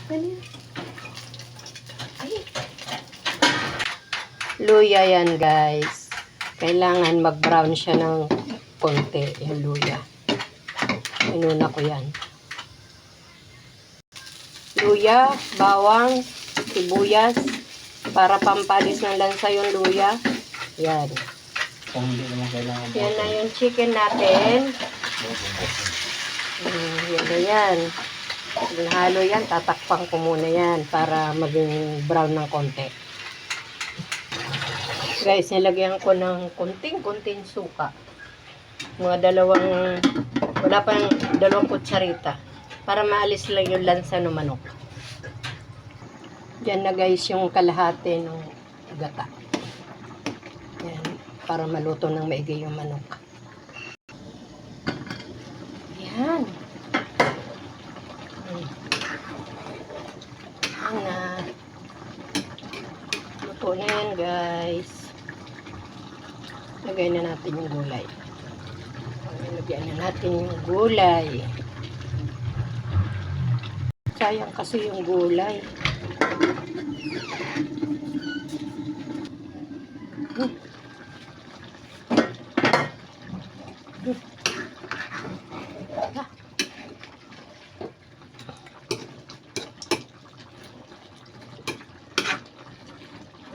Ano yan? Ay. Luya yan, guys. Kailangan mag-brown siya ng konti, yung luya. Inuna ko yan. Luya, bawang, sibuyas, para pampalis ng lansa yung luya. Yan. Kung hindi naman kailangan. Yan na yung chicken natin. Yan na yan. Halo yan, tatakpan ko muna yan para maging brown ng konti. Guys, nilagyan ko ng kunting suka. Wala pang dalawang kutsarita. Para maalis lang yung lansa ng manok. Diyan na guys yung kalahati ng gata. Yan, para maluto ng maigi yung manok. Yan. Yan na. Luto na yan guys. Lagay na natin yung gulay. Lagyan na natin yung gulay. Sayang kasi yung gulay.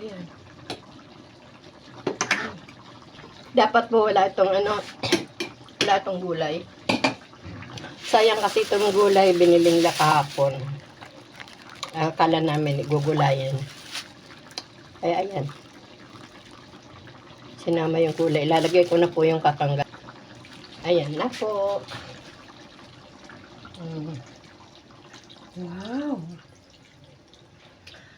Ayan. Dapat po wala itong wala itong gulay. Sayang kasi itong gulay biniling la kahapon. Akala namin gugulayin. Kaya ayan. Sinama yung gulay. Ilalagay ko na po yung kakangga. Ayan na po. Wow.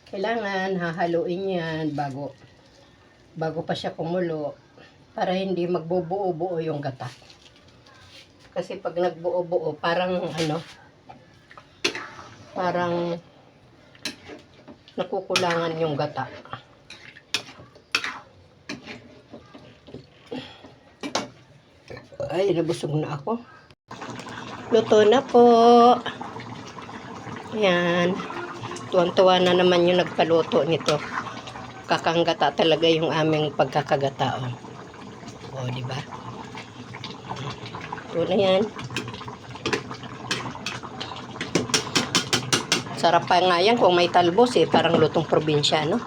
Kailangan hahaluin yan bago pa siya kumulo para hindi magbubuo-buo yung gata. Kasi pag nagbuo-buo, parang nakukulangan yung gata. Ay, nabusog na ako. Luto na po. Yan. Tuwan-tuwa na naman yung nagpaluto nito. Kakanggata talaga yung aming pagkakagata. O, diba? Ito na yan. Sarap pa nga yan kung may talbos eh. Parang lutong probinsya, no?